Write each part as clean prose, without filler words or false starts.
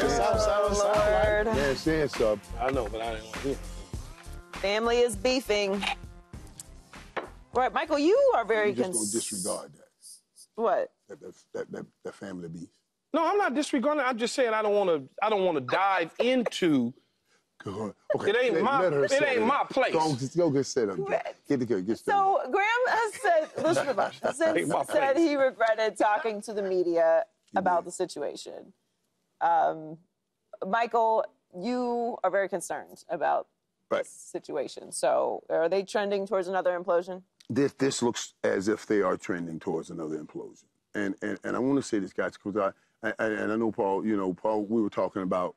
Lord. Man, saying sub. I know, but I didn't want to hear. Family is beefing. Right, Michael, you are very Just don't disregard that. What? That family beef. No, I'm not disregarding it. I'm just saying I don't want to dive into. Okay. It ain't my place. Go get set up. Get the girl. Get set up. So Graham has said, listen to this, said he regretted talking to the media about the situation. Michael, you are very concerned about this situation. So are they trending towards another implosion? This looks as if they are trending towards another implosion. And I want to say this, guys, because I know Paul. You know, Paul. We were talking about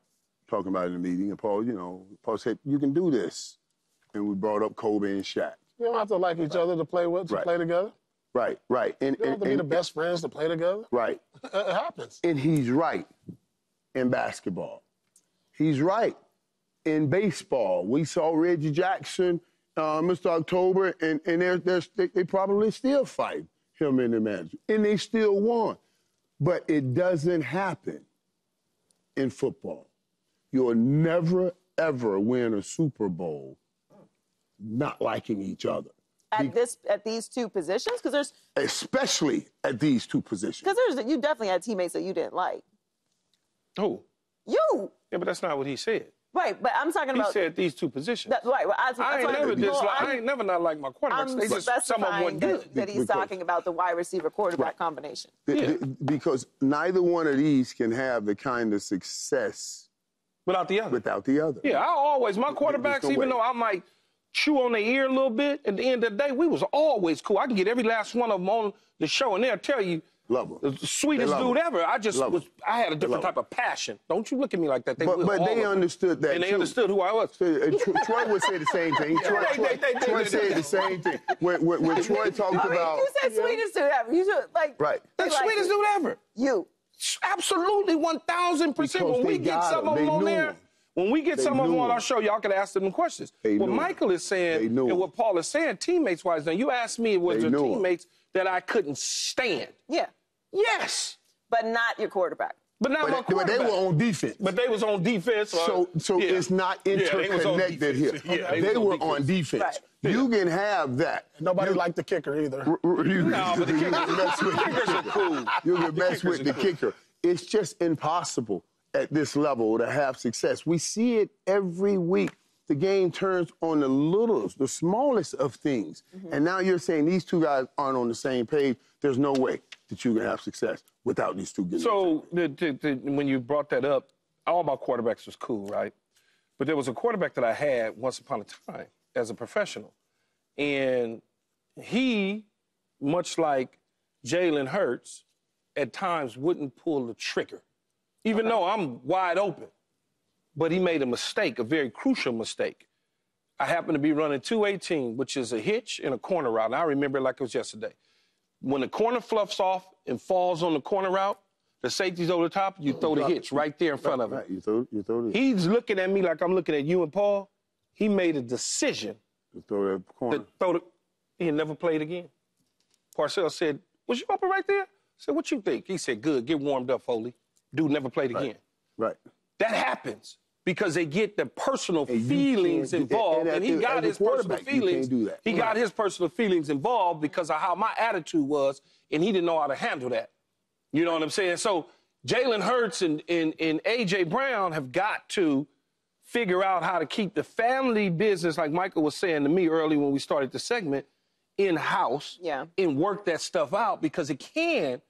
it in the meeting, and Paul. You know, Paul said you can do this, and we brought up Kobe and Shaq. You don't have to like each other to play with, to play together. Right. And you don't have to be the best friends to play together. Right. It happens. And he's right in basketball. He's right in baseball. We saw Reggie Jackson, Mr. October, and they probably still fight him and the manager, and they still won. But it doesn't happen in football. You'll never, ever win a Super Bowl not liking each other. At these two positions? Because there's... Especially at these two positions. Because you definitely had teammates that you didn't like. Who? You! Yeah, but that's not what he said. Right, but I'm talking about... He said these two positions. Right. Well, I ain't never not like my quarterbacks. Some of them weren't good. That he's talking about the wide receiver quarterback combination. Because neither one of these can have the kind of success without the other. Yeah, my quarterbacks, even though I might chew on their ear a little bit, at the end of the day, we was always cool. I can get every last one of them on the show, and they'll tell you, the sweetest dude ever. I had a different type of passion. Don't you look at me like that. But they understood that, and they understood who I was. Troy would say the same thing. Troy said the same thing. When Troy talked about... You said sweetest dude ever. You should, like... Right. The sweetest dude ever. You. Absolutely, 1,000%. When we get some of them on there... When we get some of them on our show, y'all can ask them questions. What Michael is saying and what Paul is saying, teammates-wise, now you asked me, was there teammates that I couldn't stand? Yeah. Yes. But not your quarterback. But not my quarterback. But they were on defense. But they was on defense. So it's not interconnected here. They were on defense. Right. You can have that. Nobody liked the kicker either. No, but the kickers are cool. You can mess with the kicker. It's just impossible at this level to have success. We see it every week. The game turns on the littlest, the smallest of things. And now you're saying these two guys aren't on the same page. There's no way that you can have success without these two guys. So when you brought that up, all my quarterbacks was cool, right? But there was a quarterback that I had once upon a time as a professional. And he, much like Jalen Hurts, at times wouldn't pull the trigger, even though I'm wide open. But he made a mistake, a very crucial mistake. I happened to be running 218, which is a hitch and a corner route. And I remember it like it was yesterday. When the corner fluffs off and falls on the corner route, the safety's over the top, you throw the hitch right there in front of him. Right. You throw it. He's looking at me like I'm looking at you and Paul. He made a decision to throw that corner. He never played again. Parcells said, was you open right there? I said, what you think? He said, good, get warmed up, Foley. Dude never played again. Right. That happens because they get the personal feelings involved, and he got his personal feelings. He got his personal feelings involved because of how my attitude was, and he didn't know how to handle that. You know what I'm saying? So Jalen Hurts and A.J. Brown have got to figure out how to keep the family business, like Michael was saying to me early when we started the segment, in-house and work that stuff out because it can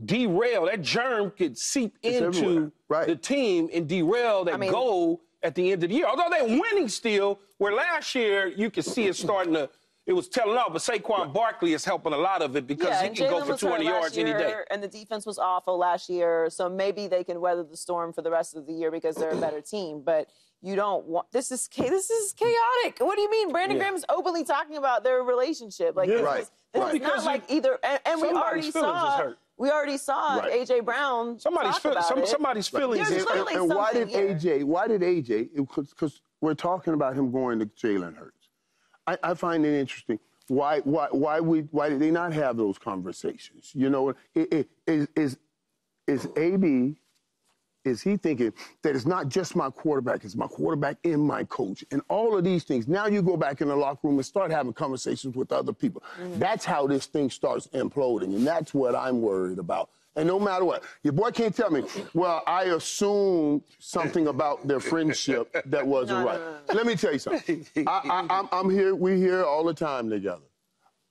derail. That germ could seep into the team and derail that goal at the end of the year. Although they're winning still, where last year you could see it starting to, it was telling off, but Saquon Barkley is helping a lot of it because he can go for 200 yards any day. And the defense was awful last year, so maybe they can weather the storm for the rest of the year because they're a better team. But you don't want this is chaotic. What do you mean? Brandon Graham's openly talking about their relationship. Like this is not like either. And we already saw A.J. Brown. Somebody's feelings. And why did AJ? Because we're talking about him going to Jalen Hurts. I find it interesting. Why did they not have those conversations? You know, is AB is he thinking that it's not just my quarterback, it's my quarterback and my coach and all of these things. Now you go back in the locker room and start having conversations with other people. That's how this thing starts imploding, and that's what I'm worried about. And no matter what, your boy can't tell me, well, I assumed something about their friendship that wasn't right. Let me tell you something. I'm here, we here all the time together.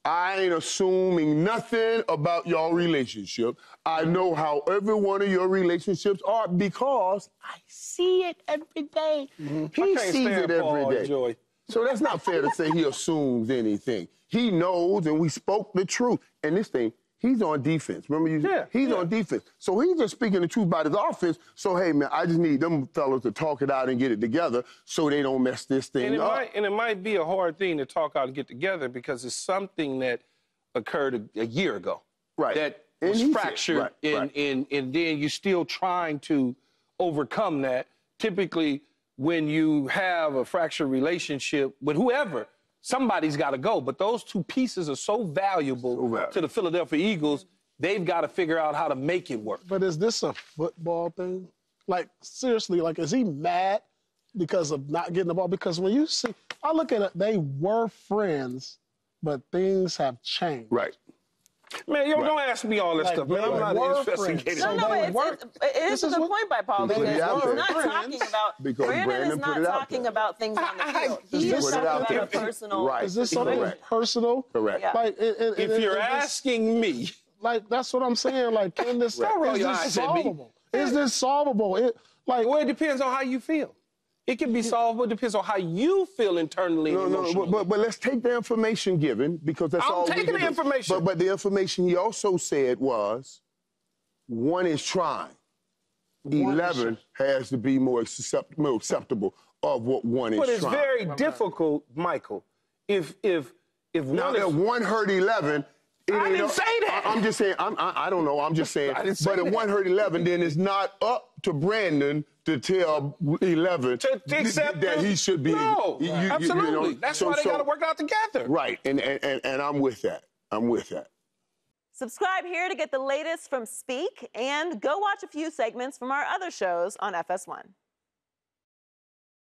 I ain't assuming nothing about your relationship. I know how every one of your relationships are because I see it every day. He sees it every day. Joy. So that's not fair to say he assumes anything. He knows, and we spoke the truth. And this thing, he's on defense. Remember you? Yeah, he's on defense. So he's just speaking the truth about his offense. So, hey, man, I just need them fellas to talk it out and get it together so they don't mess this thing up. And it might be a hard thing to talk out and get together because it's something that occurred a year ago. Right. That was fractured, and then you're still trying to overcome that. Typically, when you have a fractured relationship with whoever, somebody's got to go. But those two pieces are so valuable to the Philadelphia Eagles, they've got to figure out how to make it work. But is this a football thing? Like, seriously, like, is he mad because of not getting the ball? Because when you see, I look at it, they were friends, but things have changed. Right. Man, don't ask me all this stuff, man. I'm not investigating. It is a good point by Paul because he's not talking about, Brandon is not talking about things on the field. He is talking about a personal. Right. Is this something personal? Correct. Yeah. Like, if you're asking me. Like, that's what I'm saying. Like, can this, is this solvable? Is this solvable? Well, it depends on how you feel. It can be solvable. It depends on how you feel internally. But let's take the information given because that's all we can do. I'm taking the information. But the information he also said was, one is trying. 11 has to be more acceptable of what one is trying. But it's very difficult, Michael. If one hurt 11. I didn't say that. I'm just saying. I don't know. I'm just saying. But if one hurt 11, then it's not up to Brandon to tell 11 that he should be. No, absolutely. That's why they got to work out together. Right, and I'm with that. I'm with that. Subscribe here to get the latest from Speak, and go watch a few segments from our other shows on FS1.